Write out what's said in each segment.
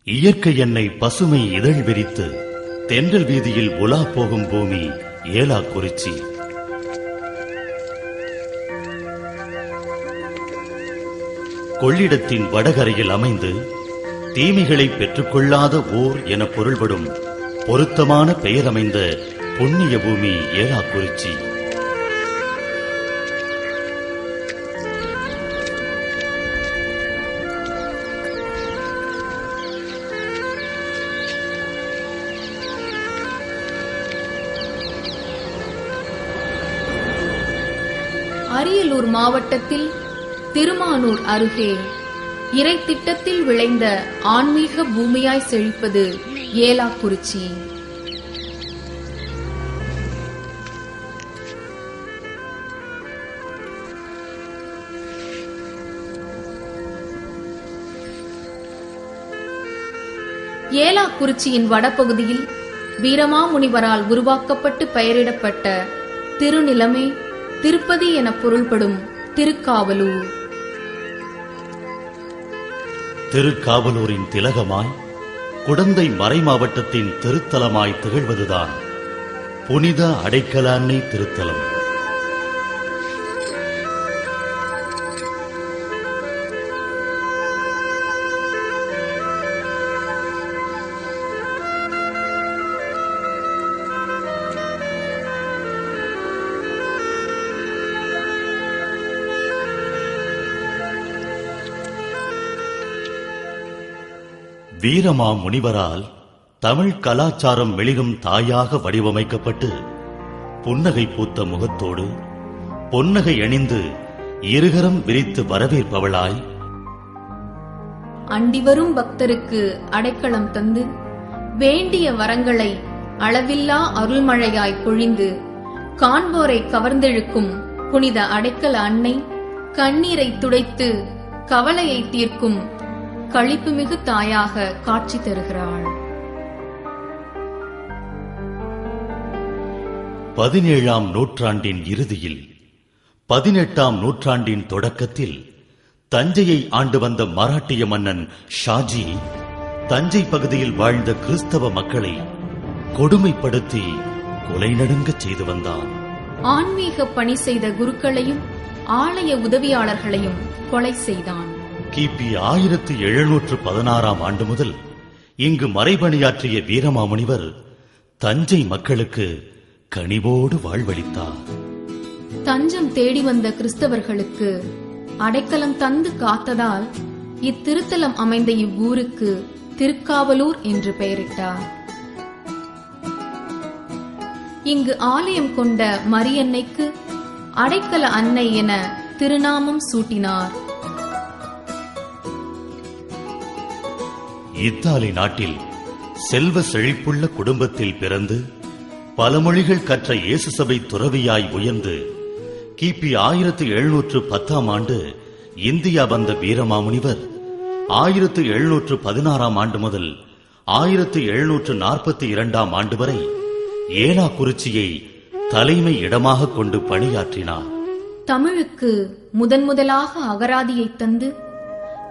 இயற்கை என்னை பசுமை இதழ் விரித்து தென்றல் வீதியில் உலா போகும் பூமி ஏலாக்குறிச்சி. கொள்ளிடத்தின் வடகரையில் அமைந்து தீமைகளை பெற்றுக்கொள்ளாத ஊர் என பொருள்படும் பொருத்தமான பெயர் அமைந்த புண்ணிய பூமி ஏலாக்குறிச்சி. அரியலூர் மாவட்டத்தில் திருமானூர் அருகே இறை திட்டத்தில் விளைந்த ஆன்மீக பூமியாய் செழிப்பது ஏலாக்குறிச்சி. ஏலாக்குறிச்சியின் வடபகுதியில் வீரமாமுனிவரால் உருவாக்கப்பட்டு பெயரிடப்பட்ட திருநிலமே திருப்பதி என பொருள்படும் திருக்காவலூர். திருக்காவலூரின் திலகமாய் குடந்தை மறை மாவட்டத்தின் திருத்தலமாய் திகழ்வதுதான் புனித அடைக்கல அன்னை திருத்தலம். வீரமா முனிவரால் தமிழ் கலாச்சாரம் வெளிரும் தாயாக வடிவமைக்கப்பட்டு புன்னகை பூத்த முகத்தோடு பொன்னகை அணிந்து இருகரம் விரித்து வரவேற்பவளாய் அண்டிவரும் பக்தருக்கு அடைக்கலம் தந்து வேண்டிய வரங்களை அளவில்லா அருள்மழையாய் பொழிந்து காண்போரை கவர்ந்தெழுக்கும் புனித அடைக்கல அன்னை கண்ணீரை துடைத்து கவலையை தீர்க்கும் களிப்புமிகு தாயாக காட்சி தருகிறாள். 17ஆம் நூற்றாண்டின் இறுதியில் 18ஆம் நூற்றாண்டின் தொடக்கத்தில் தஞ்சையை ஆண்டு வந்த மராட்டிய மன்னன் ஷாஜி தஞ்சை பகுதியில் வாழ்ந்த கிறிஸ்தவ மக்களை கொடுமைப்படுத்தி கொலை நடுங்கச் செய்து வந்தான். ஆன்மீக பணி செய்த குருக்களையும் ஆலய உதவியாளர்களையும் கொலை செய்தான். கிபி 1716ஆம் ஆண்டு முதல் இங்கு மறைபணியாற்றிய வீரமாமுனிவர் தஞ்சை மக்களுக்கு கனிவோடு வாழ்வளித்தார். தஞ்சம் தேடி வந்த கிறிஸ்தவர்களுக்கு அடைக்கலம் தந்து காத்ததால் இத்திருத்தலம் அமைந்த இவ்வூருக்கு திருக்காவலூர் என்று பெயரிட்டார். இங்கு ஆலயம் கொண்ட மரியன்னைக்கு அடைக்கல அன்னை என திருநாமம் சூட்டினார். இத்தாலி நாட்டில் செல்வ செழிப்புள்ள குடும்பத்தில் பிறந்து பல மொழிகள் கற்ற இயேசு சபை துறவியாய் உயர்ந்து கிபி 1710ஆம் ஆண்டு இந்தியா வந்த வீரமாமுனிவர் 1716ஆம் ஆண்டு முதல் 1742ஆம் ஆண்டு வரை ஏலாக்குறிச்சியை தலைமை இடமாக கொண்டு பணியாற்றினார். தமிழுக்கு முதன்முதலாக அகராதியை தந்து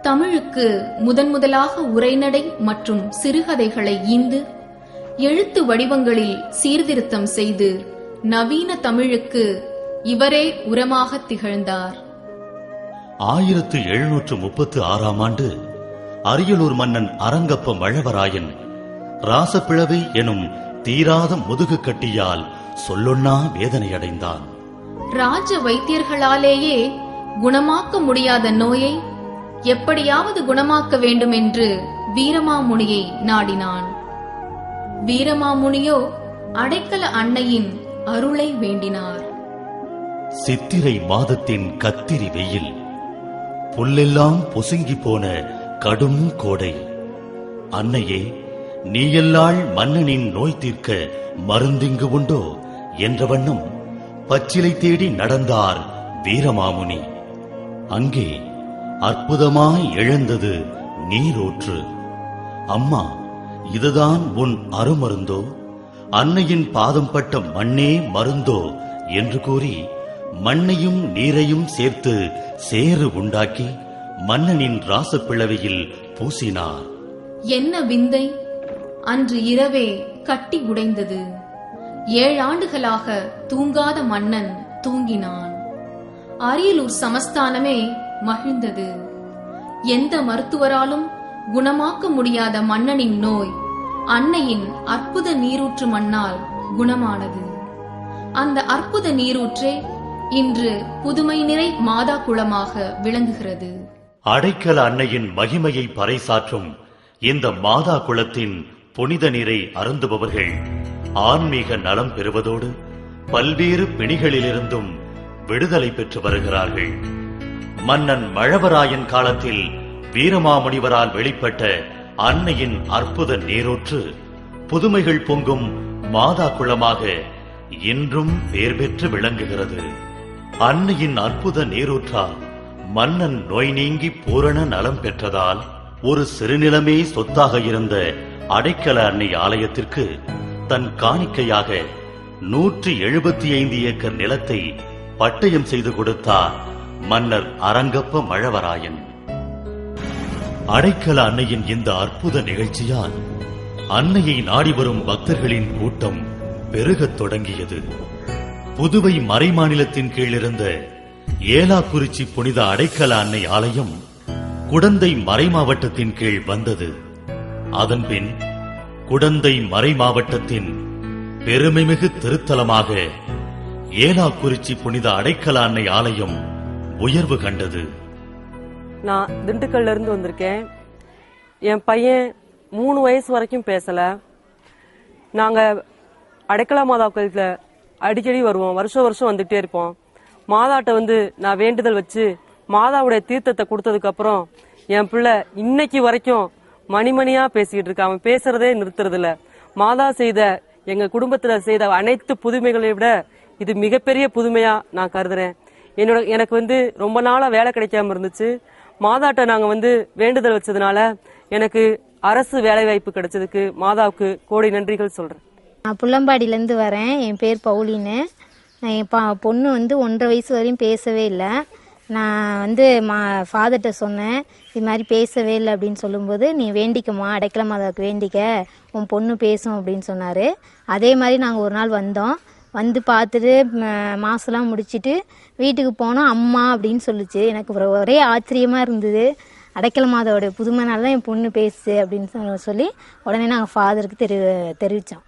தமிழுக்கு முதன்முதலாக உரைநடை மற்றும் சிறுகதைகளை ஈந்து எழுத்து வடிவங்களில் சீர்திருத்தம் செய்து நவீன தமிழுக்கு இவரே உரமாக திகழ்ந்தார். 1736ஆம் ஆண்டு அரியலூர் மன்னன் அரங்கப்ப மழவராயன் ராசப்பிளவை எனும் தீராத முதுகு கட்டியால் சொல்லொன்னா வேதனையடைந்தான். ராஜ வைத்தியர்களாலேயே குணமாக்க முடியாத நோயை எப்படியாவது குணமாக்க வேண்டும் என்று வீரமாமுனியை நாடினான். வீரமாமுனியோ அடைக்கல அன்னையின் அருளை வேண்டினார். சித்திரை மாதத்தின் கத்திரி வெயில், புல்லெல்லாம் பொசுங்கி போன கடும் கோடை. அன்னையே, நீயல்லாள் மன்னனின் நோய் தீர்க்க மருந்திங்கு உண்டோ என்ற வண்ணம் பச்சிலை தேடி நடந்தார் வீரமாமுனி. அங்கே அற்புதமாய் எழுந்தது நீரூற்று. அம்மா, இதுதான் உன் அருமருந்தோ, அன்னையின் பாதம் பட்ட மண்ணே மருந்தோ என்று கூறி மண்ணையும் நீரையும் சேர்த்து சேறு உண்டாக்கி மன்னனின் ராசப்பிளவையில் பூசினார். என்ன விந்தை! அன்று இரவே கட்டி உடைந்தது. 7 ஆண்டுகளாக தூங்காத மன்னன் தூங்கினான். அரியலூர் சமஸ்தானமே மகிழ்ந்தது. எந்த மருத்துவராலும் குணமாக்க முடியாத மன்னனின் நோய் அன்னையின் அற்புத நீரூற்று மண்ணால் குணமானது. அந்த அற்புத நீரூற்றே இன்று புதுமை நிறை மாதா குளமாக விளங்குகிறது. அடைக்கல அன்னையின் மகிமையை பறைசாற்றும் இந்த மாதா குளத்தின் புனித நீரை அருந்துபவர்கள் ஆன்மீக நலம் பெறுவதோடு பல்வேறு பிணிகளிலிருந்தும் விடுதலை பெற்று வருகிறார்கள். மன்னன் மழவராயன் காலத்தில் வீரமாமுனிவரால் வெளிப்பட்ட அன்னையின் அற்புத நீரூற்று புதுமைகள் பொங்கும் மாதா குளமாக இன்றும் பேர் பெற்று விளங்குகிறது. அன்னையின் அற்புத நீரூற்றால் மன்னன் நோய் நீங்கி பூரண நலம் பெற்றதால் ஒரு சிறுநிலமே சொத்தாக இருந்த அடைக்கல அன்னை ஆலயத்திற்கு தன் காணிக்கையாக 175 ஏக்கர் நிலத்தை பட்டயம் செய்து கொடுத்தார் மன்னர் அரங்கப்ப மழவராயன். அடைக்கல அன்னையின் இந்த அற்புத நிகழ்ச்சியால் அன்னையை நாடி வரும் பக்தர்களின் கூட்டம் பெருகத் தொடங்கியது. புதுவை மறைமாநிலத்தின் கீழ் இருந்த ஏலாக்குறிச்சி புனித அடைக்கல அன்னை ஆலயம் குடந்தை மறைமாவட்டத்தின் கீழ் வந்தது. அதன்பின் குடந்தை மறைமாவட்டத்தின் பெருமைமிகு திருத்தலமாக ஏலாக்குறிச்சி புனித அடைக்கல அன்னை ஆலயம் உயர்வு கண்டது. நான் திண்டுக்கல்ல இருந்து வந்திருக்கேன். என் பையன் 3 வயசு வரைக்கும் பேசல. நாங்க அடைக்கல மாதா கோயிலுக்கு அடிக்கடி வருவோம். வருஷம் வருஷம் வந்துட்டே இருப்போம். மாதாட்ட நான் வேண்டுதல் வச்சு மாதாவுடைய தீர்த்தத்தை கொடுத்ததுக்கு அப்புறம் என் பிள்ளை இன்னைக்கு வரைக்கும் மணிமணியா பேசிக்கிட்டு இருக்க. அவன் பேசுறதே நிறுத்துறது இல்ல. மாதா செய்த, எங்க குடும்பத்துல செய்த அனைத்து புதுமைகளை விட இது மிகப்பெரிய புதுமையா நான் கருதுறேன். எனக்கு ரொம்ப நாளா வேலை கிடைக்காம இருந்துச்சு. மாதாட்ட நாங்க வேண்டுதல் வச்சதுனால எனக்கு அரசு வேலை வாய்ப்பு கிடைச்சதுக்கு மாதாவுக்கு கோடி நன்றிகள் சொல்றேன். நான் புள்ளம்பாடியில இருந்து வரேன். என் பேர் பவுலின்னு. என் பொண்ணு 1.5 வயசு வரையும் பேசவே இல்லை. நான் ஃபாதர்கிட்ட சொன்னேன், இது மாதிரி பேசவே இல்லை அப்படின்னு சொல்லும்போது, நீ வேண்டிக்கம்மா, அடைக்கல மாதாவுக்கு வேண்டிக்க, உன் பொண்ணு பேசும் அப்படின்னு சொன்னார். அதே மாதிரி நாங்கள் ஒரு நாள் வந்தோம். பார்த்துட்டு மாசெல்லாம் முடிச்சுட்டு வீட்டுக்கு போனோம். அம்மா அப்படின்னு சொல்லிச்சு. எனக்கு ஒரே ஆச்சரியமாக இருந்தது. அடைக்கல மாதாவோட புதுமைனால தான் என் பொண்ணு பேசுது அப்படின்னு சொல்லி உடனே நாங்கள் ஃபாதருக்கு தெரிவித்தோம்.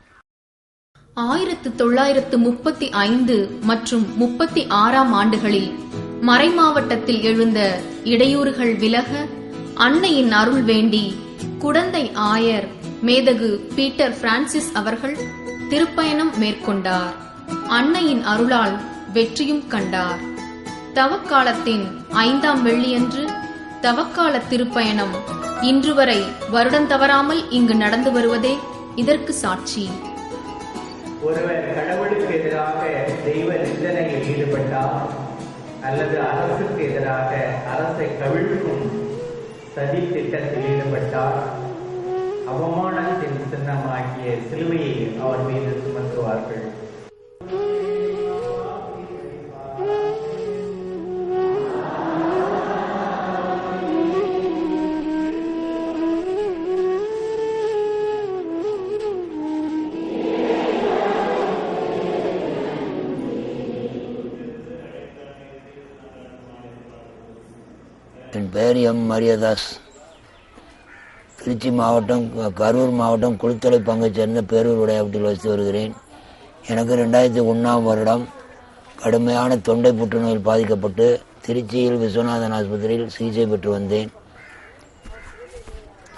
1935 மற்றும் 36 ஆண்டுகளில் மறைமாவட்டத்தில் எழுந்த இடையூறுகள் விலக அன்னையின் அருள் வேண்டி குடந்தை ஆயர் மேதகு பீட்டர் பிரான்சிஸ் அவர்கள் திருப்பயணம் மேற்கொண்டார். அன்னையின் அருளால் வெற்றியும் கண்டார். தவக்காலத்தின் 5ஆம் வெள்ளியன்று தவக்கால திருப்பயணம் இன்று வரை வருடம் தவறாமல் இங்கு நடந்து வருவதே இதற்கு சாட்சி. ஒருவர் கடவுளுக்கு எதிராக தெய்வ நிந்தனையில் ஈடுபட்டார் அல்லது அரசுக்கு எதிராக அரசை கவிழ்க்கும் சதி திட்டத்தில் ஈடுபட்டார், அவமானத்தின் சின்னமாகிய சிலுவையை அவர் மீது சுமத்துவார்கள். என் பெயர் எம் மரியதாஸ். திருச்சி மாவட்டம், கரூர் மாவட்டம் குளித்தலை பங்கைச் சேர்ந்த பேரூர் உடையாப்பட்டியில் வசித்து வருகிறேன். எனக்கு 2001ஆம் வருடம் கடுமையான தொண்டை புற்றுநோயில் பாதிக்கப்பட்டு திருச்சியில் விஸ்வநாதன் ஆஸ்பத்திரியில் சிகிச்சை பெற்று வந்தேன்.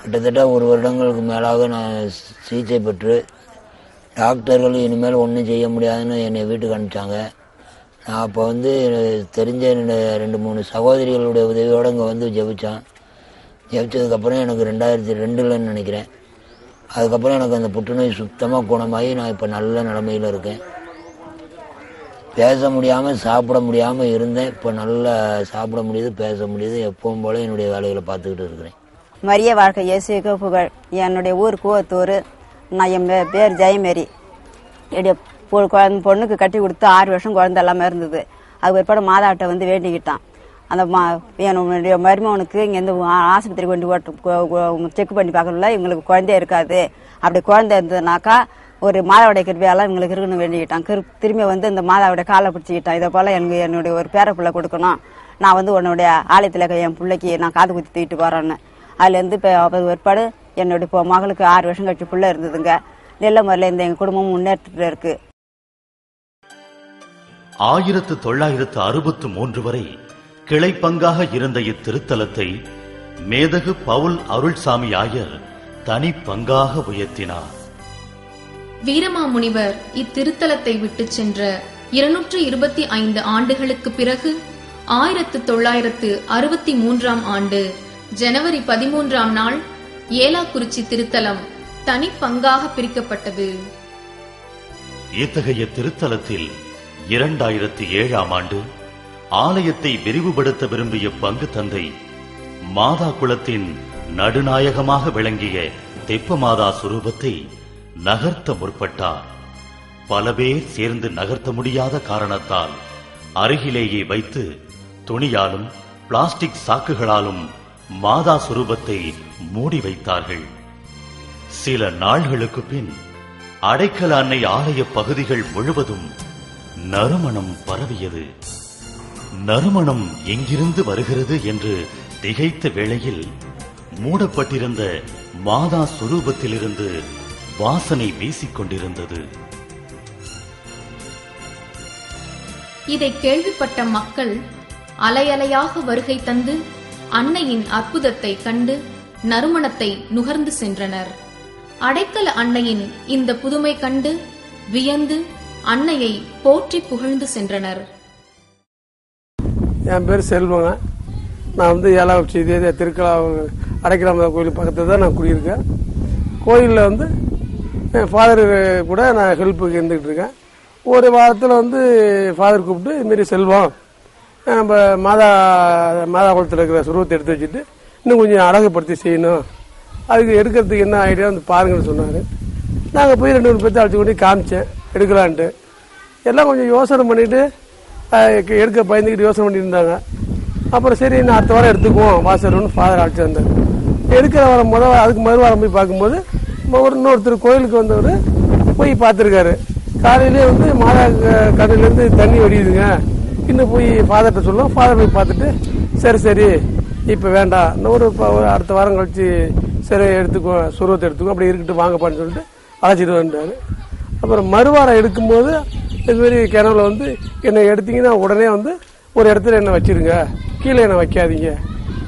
கிட்டத்தட்ட 1 வருடங்களுக்கு மேலாக நான் சிகிச்சை பெற்று டாக்டர்கள் இனிமேல் ஒன்றும் செய்ய முடியாதுன்னு என்னை வீட்டுக்கு அனுப்பிச்சாங்க. நான் அப்போ தெரிஞ்ச 2-3 சகோதரிகளுடைய உதவியோடு இங்கே ஜெபிச்சதுக்கப்புறம் எனக்கு 2002 நினைக்கிறேன். அதுக்கப்புறம் எனக்கு அந்த புற்றுநோய் சுத்தமாக குணமாகி நான் இப்போ நல்ல நிலைமையில் இருக்கேன். பேச முடியாமல் சாப்பிட முடியாமல் இருந்தேன். இப்போ நல்லா சாப்பிட முடியுது, பேச முடியுது. எப்பவும் போல என்னுடைய வேலைகளை பார்த்துக்கிட்டு இருக்கிறேன். மரிய வாழ்க்கை இயேசுவுக்கு புகழ். என்னுடைய ஊர் கூவத்தூர். நான் என் பேர் ஜெயமேரி. என்னுடைய பொண்ணுக்கு கட்டி கொடுத்து 6 வருஷம் குழந்தை எல்லாமே இருந்தது. அது பிற்பாடு மாதாட்ட வேண்டிக்கிட்டான். அந்த என்னுடைய மருமகனுக்கு இங்கேருந்து ஆஸ்பத்திரி கொண்டு செக் பண்ணி பார்க்கல, இவங்களுக்கு குழந்தைய இருக்காது. அப்படி குழந்தை இருந்ததுனாக்கா ஒரு மாதவிடை கிருபியால இவங்களுக்கு இருக்குன்னு வேண்டிக்கிட்டான். திரும்பி வந்து இந்த மாதவிடை காலை பிடிச்சிக்கிட்டான். இதை போல என்னுடைய ஒரு பேர பிள்ளை கொடுக்கணும், நான் வந்து உன்னுடைய ஆலயத்தில் என் பிள்ளைக்கு நான் காது குத்தி தூக்கிட்டு போறேன்னு. அதுலேருந்து இப்போ ஒருபாடு என்னுடைய மகளுக்கு 6 வருஷம் கழிச்சு பிள்ளை இருந்ததுங்க. நல்ல முறையில் இந்த எங்கள் குடும்பம் முன்னேற்றத்தில் இருக்கு. 1963 வரை கிளை பங்காக இருந்த இத்திருத்தலத்தை மேதகு பவுல் அருள்சாமி ஆயர் தனி பங்காக உயர்த்தினார். வீரமாமுனிவர் இத்திருத்தலத்தை விட்டு சென்ற 225 ஆண்டுகளுக்கு பிறகு 1963 ஆண்டு ஜனவரி 13 நாள் ஏலாக்குறிச்சி திருத்தலம் தனி பங்காக பிரிக்கப்பட்டது. இத்தகைய திருத்தலத்தில் 2007 ஆண்டு ஆலயத்தை விரிவுபடுத்த விரும்பிய பங்கு தந்தை மாதா குலத்தின் நடுநாயகமாக விளங்கிய தெப்பமாதா சுரூபத்தை நகர்த்த முற்பட்டார். பல பேர் சேர்ந்து நகர்த்த முடியாத காரணத்தால் அருகிலேயே வைத்து துணியாலும் பிளாஸ்டிக் சாக்குகளாலும் மாதா சுரூபத்தை மூடி வைத்தார்கள். சில நாள்களுக்கு பின் அடைக்கல அன்னை ஆலய பகுதிகள் முழுவதும் நறுமணம் பரவியது. நறுமணம் எங்கிருந்து வருகிறது என்று திகைத்த வேளையில் மூடப்பட்டிருந்த மாதா சுரூபத்திலிருந்து வாசனை வீசிக்கொண்டிருந்தது. இதை கேள்விப்பட்ட மக்கள் அலையலையாக வருகை தந்து அன்னையின் அற்புதத்தை கண்டு நறுமணத்தை நுகர்ந்து சென்றனர். அடைக்கல அன்னையின் இந்த புதுமை கண்டு வியந்து அன்னையை போற்றி புகழ்ந்து சென்றனர். என் பேர் செல்வங்க. நான் வந்து ஏலாக்குறிச்சி திருக்கலா அடைக்கலாம கோயில் பக்கத்தில் தான் நான் குடியிருக்கேன். கோயிலில் வந்து என் ஃபாதர் கூட நான் ஹெல்ப்புக்கு இருந்துகிட்டு இருக்கேன். ஒரு வாரத்தில் வந்து ஃபாதர் கூப்பிட்டு இதுமாரி செல்வம் நம்ம மாதா குளத்தில் இருக்கிற சுருவத்தை எடுத்து வச்சுட்டு இன்னும் கொஞ்சம் அழகுப்படுத்தி செய்யணும், அதுக்கு எடுக்கிறதுக்கு என்ன ஐடியா வந்து பாருங்கன்னு சொன்னார். நாங்கள் போய் 2 பேர்த்து அழைச்சி கொண்டு காமிச்சேன் எடுக்கலான்ட்டு. எல்லாம் கொஞ்சம் யோசனை பண்ணிட்டு எடுக்க பயந்துக்கிட்டு யோசனை பண்ணிட்டு இருந்தாங்க. அப்புறம் சரி நான் அடுத்த வாரம் எடுத்துக்குவோம் வாசல்னு ஃபாதர் அழைச்சி வந்தார். எடுக்கிற வாரம் அதுக்கு மறுவாரம் போய் பார்க்கும்போது இன்னொருத்தர் கோயிலுக்கு வந்தவர் போய் பார்த்துருக்காரு. காலையிலே வந்து மாதா கண்ணிலேருந்து தண்ணி வடியுதுங்க, இன்னும் போய் ஃபாதர்கிட்ட சொல்லுவோம். ஃபாதர் போய் பார்த்துட்டு சரி இப்போ வேண்டாம், இன்னொரு அடுத்த வாரம் கழிச்சு சரி எடுத்துக்குவோம், சுருவத்தை எடுத்துக்குவோம், அப்படி இருக்கட்டும் வாங்கப்பான்னு சொல்லிட்டு அழைச்சிட்டு வந்துட்டாரு. அப்புறம் மறுவாரம் எடுக்கும்போது இதுமாரி கிணவுல வந்து என்னை எடுத்தீங்கன்னா உடனே வந்து ஒரு இடத்துல என்னை வச்சிருங்க, கீழே என்னை வைக்காதீங்க,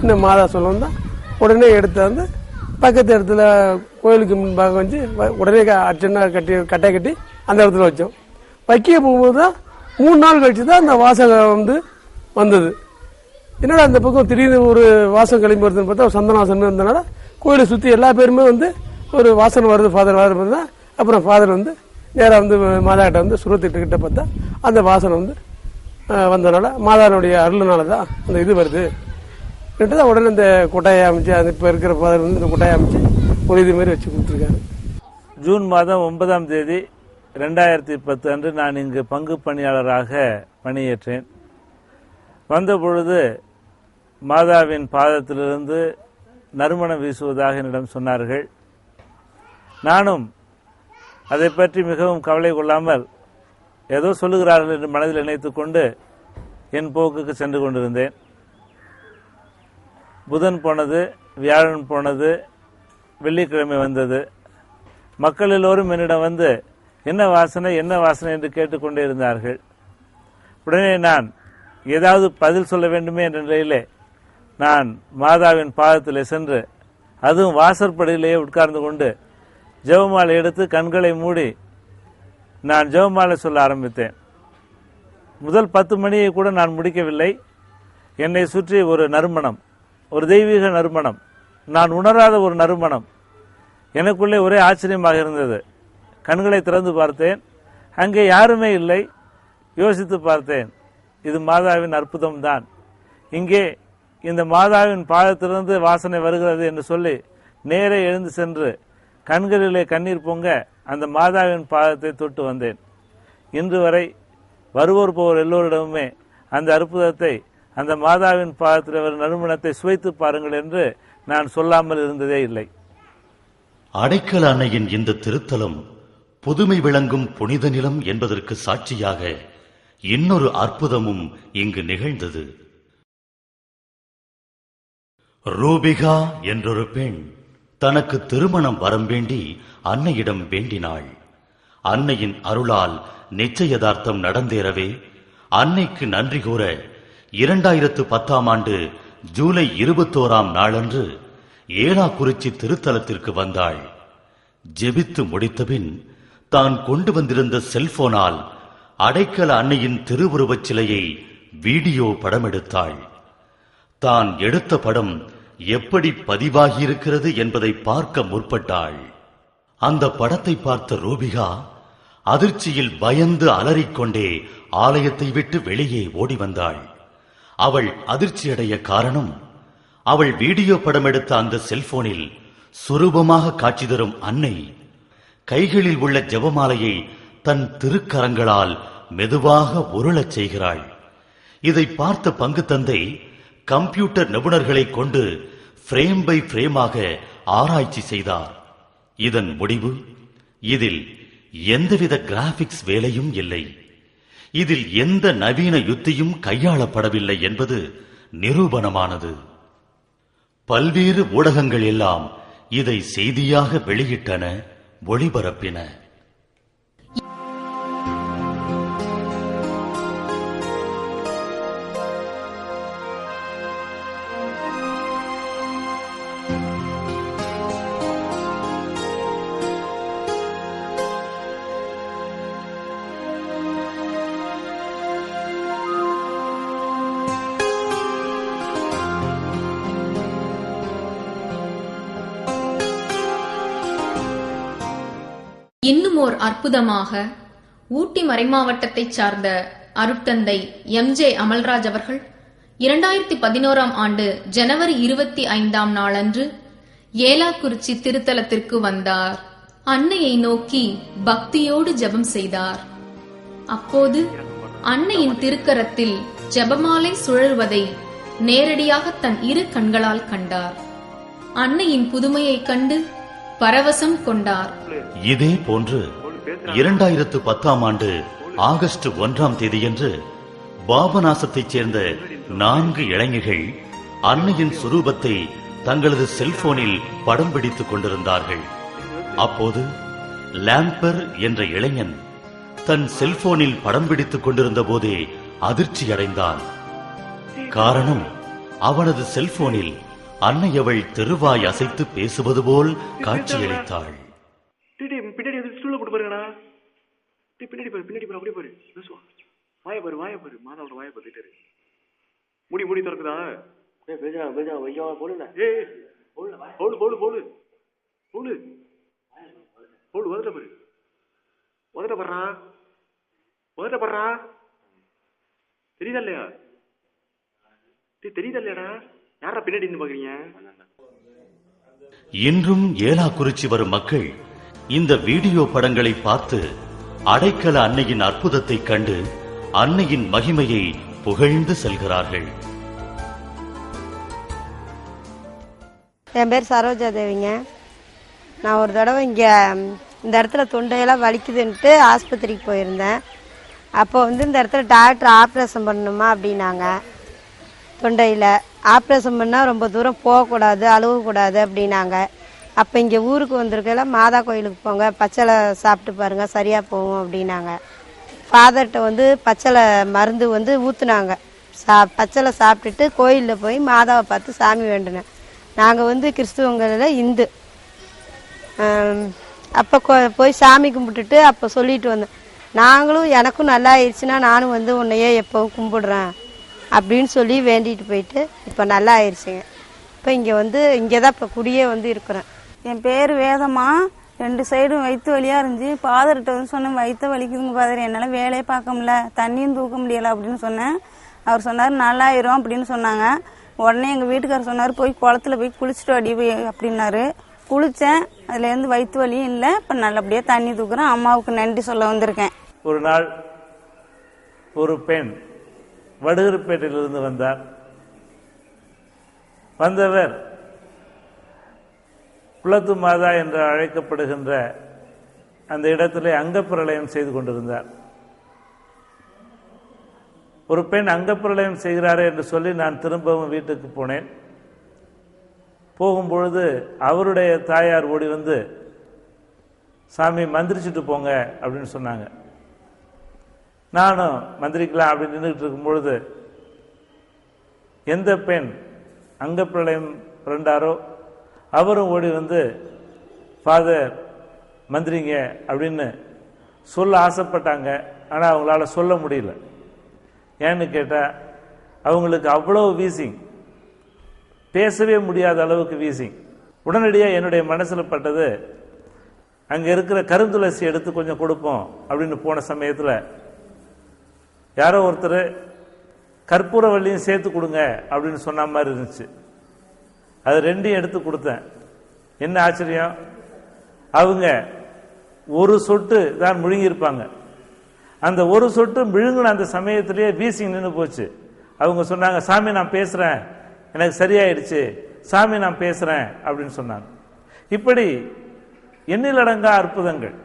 இன்னும் மாதா சொல்லணும் தான் உடனே எடுத்து வந்து பக்கத்து இடத்துல கோயிலுக்கு முன்பாக வச்சு உடனே அர்ச்சனை கட்டை கட்டி அந்த இடத்துல வச்சோம். வைக்க போகும்போது தான் 3 நாள் கழிச்சு தான் அந்த வாசகம் வந்து வந்தது. என்னடா அந்த பக்கம் திடீர்னு ஒரு வாசம் கிளம்பி வருதுன்னு பார்த்தா ஒரு சந்தன வாசனை இருந்தனால கோயிலை சுற்றி எல்லா பேருமே வந்து ஒரு வாசனை வருது ஃபாதர் வருது தான். அப்புறம் ஃபாதர் வந்து நேராக வந்து மாதாக்கிட்ட வந்து சுரத்திட்டு பார்த்தா அந்த வாசனை வந்து வந்தனால மாதானுடைய அருள்னால தான் அந்த இது வருது. தான் உடனே இந்த கொட்டாயை அமைச்சு அது இப்போ இருக்கிற ஃபாதர் வந்து இந்த கொட்டாயை அமைச்சு ஒரு இது மாதிரி வச்சு கொடுத்துருக்காரு. ஜூன் மாதம் 9ஆம் தேதி 2010 அன்று நான் இங்கு பங்கு பணியாளராக பணியேற்றேன். வந்த பொழுது மாதாவின் பாதத்திலிருந்து நறுமணம் வீசுவதாக என்னிடம் சொன்னார்கள். நானும் அதை பற்றி மிகவும் கவலை கொள்ளாமல் ஏதோ சொல்லுகிறார்கள் என்று மனதில் நினைத்துக் கொண்டு என் போக்குக்கு சென்று கொண்டிருந்தேன். புதன் போனது, வியாழன் போனது, வெள்ளிக்கிழமை வந்தது. மக்கள் எல்லோரும் என்னிடம் வந்து என்ன வாசனை என்று கேட்டுக்கொண்டே இருந்தார்கள். உடனே நான் ஏதாவது பதில் சொல்ல வேண்டுமே என்ற நிலையிலே நான் மாதாவின் பாதத்தில் சென்று அதுவும் வாசற்படியிலேயே உட்கார்ந்து கொண்டு ஜெபமாலை எடுத்து கண்களை மூடி நான் ஜெபமாலை சொல்ல ஆரம்பித்தேன். முதல் 10 மணியை கூட நான் முடிக்கவில்லை. என்னை சுற்றி ஒரு நறுமணம், ஒரு தெய்வீக நறுமணம், நான் உணராத ஒரு நறுமணம். எனக்குள்ளே ஒரே ஆச்சரியமாக இருந்தது. கண்களை திறந்து பார்த்தேன், அங்கே யாருமே இல்லை. யோசித்து பார்த்தேன், இது மாதாவின் அற்புதம் தான். இங்கே இந்த மாதாவின் பாதத்திலிருந்து வாசனை வருகிறது என்று சொல்லி நேரே எழுந்து சென்று கண்களிலே கண்ணீர் பொங்க அந்த மாதாவின் பாதத்தை தொட்டு வந்தேன். இன்று வரை வருவோர் போவோர் எல்லோரிடமுமே அந்த அற்புதத்தை அந்த மாதாவின் பாதத்தில் ஒரு நறுமணத்தை சுவைத்து பாருங்கள் என்று நான் சொல்லாமல் இருந்ததே இல்லை. அடைக்கல அன்னையின் இந்த திருத்தலம் புதுமை விளங்கும் புனித நிலம் என்பதற்கு சாட்சியாக இன்னொரு அற்புதமும் இங்கு நிகழ்ந்தது. ரூபிகா என்றொரு பெண் தனக்கு திருமணம் வரம் வேண்டி அன்னையிடம் வேண்டினாள். அன்னையின் அருளால் நிச்சயதார்த்தம் நடந்தேறவே அன்னைக்கு நன்றி கூற 2010 ஜூலை 21 நாளன்று ஏலாக்குறிச்சி திருத்தலத்திற்கு வந்தாள். ஜெபித்து முடித்தபின் தான் கொண்டு வந்திருந்த செல்போனால் அடைக்கல அன்னையின் திருவுருவச் சிலையை வீடியோ படமெடுத்தாள். தான் எடுத்த படம் எப்படி பதிவாகியிருக்கிறது என்பதை பார்க்க முற்பட்டாள். அந்த படத்தை பார்த்த ரூபிகா அதிர்ச்சியில் பயந்து அலறிக்கொண்டே ஆலயத்தை விட்டு வெளியே ஓடி வந்தாள். அவள் அதிர்ச்சியடைய காரணம், அவள் வீடியோ படம் எடுத்த அந்த செல்போனில் சுரூபமாக காட்சி தரும் அன்னை கைகளில் உள்ள ஜெபமாலையை தன் திருக்கரங்களால் மெதுவாக உருளச் செய்கிறாள். இதை பார்த்த பங்கு தந்தை கம்ப்யூட்டர் நிபுணர்களை கொண்டு ஃப்ரேம் பை ஃப்ரேமாக ஆராய்ச்சி செய்தார். இதன் முடிவு, இதில் எந்தவித கிராபிக்ஸ் வேலையும் இல்லை, இதில் எந்த நவீன யுத்தியும் கையாளப்படவில்லை என்பது நிரூபணமானது. பல்வேறு ஊடகங்கள் எல்லாம் இதை செய்தியாக வெளியிட்டன, ஒளிபரப்பின. இன்னும் ஓர் அற்புதமாக ஊட்டி மறைமாவட்டத்தைச் சார்ந்த அருட்தந்தை எம்.ஜே. அமல்ராஜ் அவர்கள் 2011 ஜனவரி 25 நாளன்று ஏலாக்குறிச்சி திருத்தலத்திற்கு வந்தார். அன்னையை நோக்கி பக்தியோடு ஜெபம் செய்தார். அப்போது அன்னையின் திருக்கரத்தில் ஜெபமாலை சுழல்வதை நேரடியாக தன் இரு கண்களால் கண்டார். அன்னையின் புதுமையைக் கண்டு பரவசம் கொண்டார். இதே போன்று 2010 ஆகஸ்ட் 1 பாபநாசத்தைச் சேர்ந்த 4 இளைஞர்கள் அன்னையின் சுரூபத்தை தங்களது செல்போனில் படம் பிடித்துக் கொண்டிருந்தார்கள். அப்போது லாம்பர் என்ற இளைஞன் தன் செல்போனில் படம் பிடித்துக் கொண்டிருந்த போதே அதிர்ச்சியடைந்தான். காரணம், அவனது செல்போனில் அன்னை அவள் தெருவாய் அசைத்து பேசுவது போல் காட்சியளித்தாள். பின்னாடி ஸ்டூல போட்டு பாருங்கடா, பின்னாடி பாரு, பின்னாடி பாரு, அப்படியே பாரு, பேசுவா, வாய பாரு, வாய பாரு, மாதாவோட வாய பாரு, முடி திறக்குதா, போடு உதட்ட பாரு, தெரியுதா இல்லையா, தெரியுதா இல்லையாடா, யாரா பின்னாடி நின்னு பாக்குறீங்க? இன்றும் ஏலாக்குறிச்சி வரும் மக்கள் இந்த வீடியோ படங்களை பார்த்து அடைக்கல அன்னையின் அற்புதத்தை கண்டு அன்னையின் மகிமையை புகழ்ந்து செல்கிறார்கள். என் பேர் சரோஜா தேவிங்க. நான் ஒரு தடவை இங்கே இந்த இடத்துல தொண்டையெல்லாம் வலிக்குதுன்ட்டு ஆஸ்பத்திரிக்கு போயிருந்தேன். அப்போ இந்த இடத்துல டாக்டர் ஆப்ரேஷன் பண்ணணுமா அப்படின்னாங்க. தொண்டையில் ஆப்ரேஷன் பண்ணால் ரொம்ப தூரம் போகக்கூடாது, அழுகக்கூடாது அப்படின்னாங்க. அப்போ இங்கே ஊருக்கு வந்திருக்கல மாதா கோயிலுக்கு போங்க, பச்சளை சாப்பிட்டு பாருங்கள் சரியாக போகும் அப்படின்னாங்க. ஃபாதர்கிட்ட பச்சளை மருந்து ஊற்றுனாங்க. பச்சளை சாப்பிட்டுட்டு கோயிலில் போய் மாதாவை பார்த்து சாமி வேண்டினேன். நாங்கள் கிறிஸ்துவங்களில் இந்து. அப்போ போய் சாமி கும்பிட்டுட்டு அப்போ சொல்லிட்டு வந்தேன், நாங்களும் எனக்கும் நல்லா ஆயிடுச்சுன்னா நானும் உன்னையே எப்போவும் கும்பிடுறேன் அப்படின்னு சொல்லி வேண்டிட்டு போயிட்டு இப்போ நல்லா ஆயிடுச்சுங்க. இப்போ இங்கே தான் இப்போ குடியே இருக்கிறேன். என் பேர் வேதம்மா. 2 சைடும் வயிற்று வலியாக இருந்துச்சு. ஃபாதர்கிட்ட சொன்னேன், வயிற்று வலிக்குதுங்க ஃபாதர், என்னால் வேலையே பார்க்க முடியல, தண்ணியும் தூக்க முடியலை அப்படின்னு சொன்னேன். அவர் சொன்னார் நல்லாயிரும் அப்படின்னு சொன்னாங்க. உடனே எங்கள் வீட்டுக்காரர் சொன்னார், போய் குளத்துல போய் குளிச்சுட்டு அடி அப்படின்னாரு. குளித்தேன், அதுலேருந்து வயிற்று வலியும் இல்லை, இப்போ நல்லபடியாக தண்ணி தூக்குறேன். அம்மாவுக்கு நன்றி சொல்ல வந்திருக்கேன். ஒரு நாள் ஒரு பெண் வடுகர்பேட்டையிலிருந்து வந்தார். வந்தவர் குளத்து மாதா என்று அழைக்கப்படுகின்ற அந்த இடத்திலே அங்கப்பிரளயம் செய்து கொண்டிருந்தார். ஒரு பெண் அங்கப்பிரளயம் செய்கிறாரே என்று சொல்லி நான் திரும்பவும் வீட்டுக்கு போனேன். போகும்பொழுது அவருடைய தாயார் ஓடி வந்து, சாமி மந்திரிச்சுட்டு போங்க அப்படின்னு சொன்னாங்க. நானும் மந்திரிக்கலாம் அப்படின்னு நின்றுட்டு இருக்கும் பொழுது எந்த பெண் அங்கப்பிரளயம் பிறண்டாரோ அவரும் ஓடி வந்து, ஃபாதர் மந்திரிங்க அப்படின்னு சொல்ல ஆசைப்பட்டாங்க. ஆனால் அவங்களால சொல்ல முடியல. ஏன்னு கேட்டால் அவங்களுக்கு அவ்வளோ வீசிங், பேசவே முடியாத அளவுக்கு வீசிங். உடனடியாக என்னுடைய மனசில் பட்டது, அங்கே இருக்கிற கருந்துளசி எடுத்து கொஞ்சம் கொடுப்போம் அப்படின்னு போன சமயத்தில் யாரோ ஒருத்தர் கற்பூரவல்லியும் சேர்த்து கொடுங்க அப்படின்னு சொன்ன மாதிரி இருந்துச்சு. அது ரெண்டையும் எடுத்து கொடுத்தேன். என்ன ஆச்சரியம், அவங்க ஒரு சொட்டு தான் முழுங்கியிருப்பாங்க. அந்த ஒரு சொட்டு விழுங்கின அந்த சமயத்திலேயே வீசிங் நின்று போச்சு. அவங்க சொன்னாங்க, சாமி நான் பேசுறேன், எனக்கு சரியாயிடுச்சு, சாமி நான் பேசுறேன் அப்படின்னு சொன்னாங்க. இப்படி எண்ணிலடங்கா அற்புதங்கள்.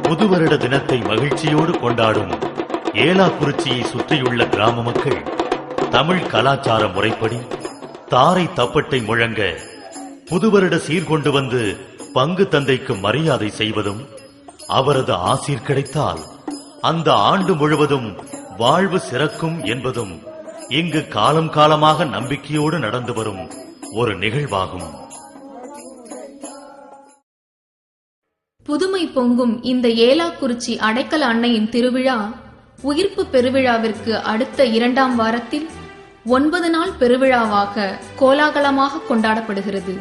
புது வருட தினத்தை மகிழ்ச்சியோடு கொண்டாடும் ஏலாக்குறிச்சியை சுற்றியுள்ள கிராம மக்கள் தமிழ் கலாச்சார முறைப்படி தாரை தப்பட்டை முழங்க புதுவருட சீர்கொண்டு வந்து பங்கு தந்தைக்கு மரியாதை செய்வதும், அவரது ஆசீர் கிடைத்தால் அந்த ஆண்டு முழுவதும் வாழ்வு சிறக்கும் என்பதும் இங்கு காலம் காலமாக நம்பிக்கையோடு நடந்து வரும் ஒரு நிகழ்வாகும். புதுமை பொங்கும் இந்த ஏலாக்குறிச்சி அடைக்கல அன்னையின் திருவிழா உயிர்ப்பு பெருவிழாவிற்கு அடுத்த 2ஆம் வாரத்தில் 9 நாள் பெருவிழாவாக கோலாகலமாக கொண்டாடப்படுகிறது.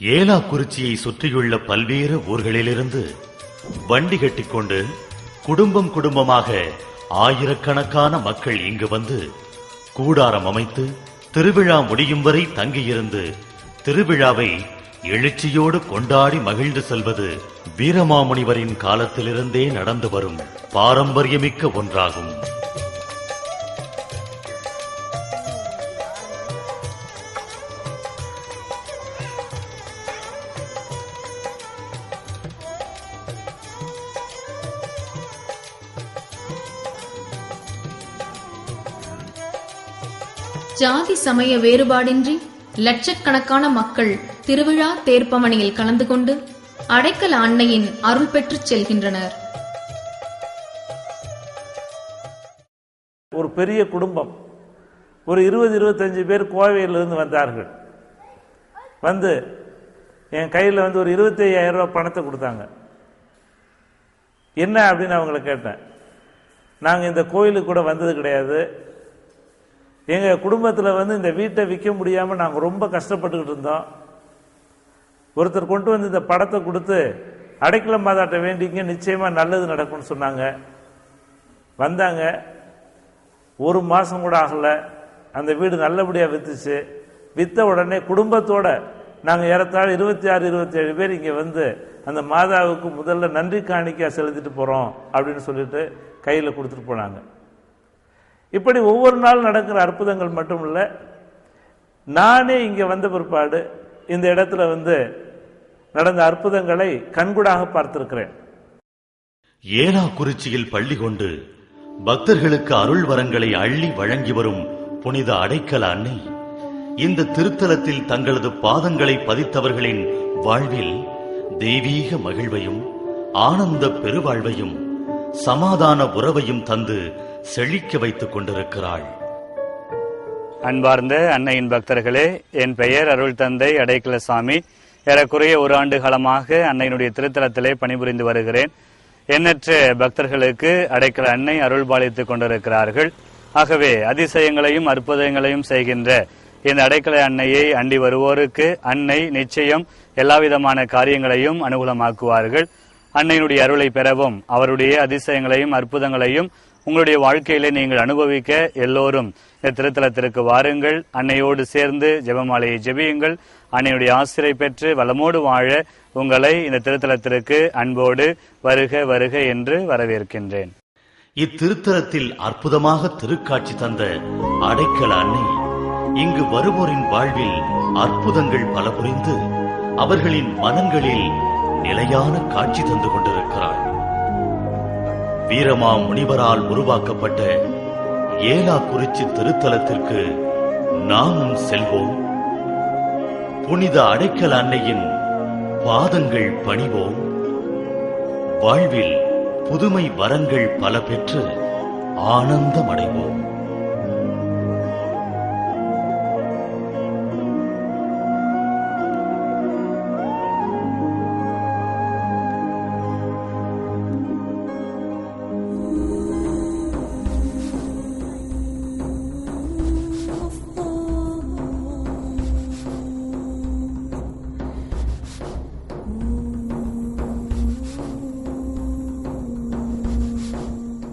ஏலாக்குறிச்சியை சுற்றியுள்ள பல்வேறு ஊர்களிலிருந்து வண்டி கட்டிக்கொண்டு குடும்பம் குடும்பமாக ஆயிரக்கணக்கான மக்கள் இங்கு வந்து கூடாரம் அமைத்து திருவிழா முடியும் வரை தங்கியிருந்து திருவிழாவை எழுச்சியோடு கொண்டாடி மகிழ்ந்து செல்வது வீரமாமுனிவரின் காலத்திலிருந்தே நடந்து வரும் பாரம்பரியமிக்க ஒன்றாகும். ஜாதி சமய வேறுபாடின்றி லட்சக்கணக்கான மக்கள் திருவிழா தேர்ப்பமணியில் கலந்து கொண்டு அடைக்கல அன்னையின் அருள் பெற்றுச் செல்கின்றனர். ஒரு பெரிய குடும்பம், ஒரு 20-25 பேர் கோவையிலிருந்து வந்தார்கள். வந்து என் கையில் வந்து ஒரு 25,000 ரூபாய் பணத்தை கொடுத்தாங்க. என்ன அப்படின்னு அவங்கள கேட்டேன். நாங்கள் இந்த கோயிலுக்கு கூட வந்தது கிடையாது, எங்கள் குடும்பத்தில் வந்து இந்த வீட்டை விற்க முடியாமல் நாங்கள் ரொம்ப கஷ்டப்பட்டுக்கிட்டு இருந்தோம். ஒருத்தர் கொண்டு வந்து இந்த படத்தை கொடுத்து அடைக்கல மாதாட்ட வேண்டிங்க, நிச்சயமாக நல்லது நடக்கும்னு சொன்னாங்க. வந்தாங்க, 1 மாதம் கூட ஆகலை, அந்த வீடு நல்லபடியாக விற்றுச்சு. விற்ற உடனே குடும்பத்தோட நாங்கள் ஏறத்தாழ 26-27 பேர் இங்கே வந்து அந்த மாதாவுக்கு முதல்ல நன்றி காணிக்கை செலுத்திட்டு போகிறோம் அப்படின்னு சொல்லிட்டு கையில் கொடுத்துட்டு போனாங்க. இப்படி ஒவ்வொரு நாள் நடக்கிற அற்புதங்கள் மட்டும் இல்லை, நானே இங்கே வந்த பிற்பாடு இந்த இடத்துல வந்து நடந்த அற்புதங்களை கண்கூடாக பார்த்திருக்கிறேன். ஏலாக்குறிச்சியில் பள்ளி கொண்டு பக்தர்களுக்கு அருள் வரங்களை அள்ளி வழங்கி வரும் புனித அடைக்கல அன்னை இந்த திருத்தலத்தில் தங்களது பாதங்களை பதித்தவர்களின் வாழ்வில் தெய்வீக மகிழ்வையும் ஆனந்த பெருவாழ்வையும் சமாதான உறவையும் தந்து செழிக்க வைத்துக் கொண்டிருக்கிறாள். அன்பார்ந்த அன்னையின் பக்தர்களே, என் பெயர் அருள் தந்தை அடைக்கலசாமி. ஏறக்குறைய 1 ஆண்டு காலமாக அன்னையினுடைய திருத்தலத்திலே பணிபுரிந்து வருகிறேன். எண்ணற்ற பக்தர்களுக்கு அடைக்கல அன்னை அருள் பாலித்துக் கொண்டிருக்கிறார்கள். ஆகவே அதிசயங்களையும் அற்புதங்களையும் செய்கின்ற இந்த அடைக்கல அன்னையை அண்டி வருவோருக்கு அன்னை நிச்சயம் எல்லாவிதமான காரியங்களையும் அனுகூலமாக்குவார்கள். அன்னையினுடைய அருளை பெறவும் அவருடைய அதிசயங்களையும் அற்புதங்களையும் உங்களுடைய வாழ்க்கையிலே நீங்கள் அனுபவிக்க எல்லோரும் இந்த திருத்தலத்திற்கு வாருங்கள். அன்னையோடு சேர்ந்து ஜெபமாலையை ஜெபியுங்கள். அன்னையுடைய ஆசிரியை பெற்று வளமோடு வாழ உங்களை இந்த திருத்தலத்திற்கு அன்போடு வருக வருக என்று வரவேற்கின்றேன். இத்திருத்தலத்தில் அற்புதமாக திருக்காட்சி தந்த அடைக்கல அன்னை இங்கு வருவோரின் வாழ்வில் அற்புதங்கள் பல புரிந்து அவர்களின் மனங்களில் நிலையான காட்சி தந்து கொண்டிருக்கிறாள். வீரமா முனிவரால் உருவாக்கப்பட்ட ஏலாக்குறிச்சி திருத்தலத்திற்கு நாமும் செல்வோம். புனித அடைக்கல அன்னையின் பாதங்கள் பணிவோம். வாழ்வில் புதுமை வரங்கள் பல பெற்று ஆனந்தமடைவோம்.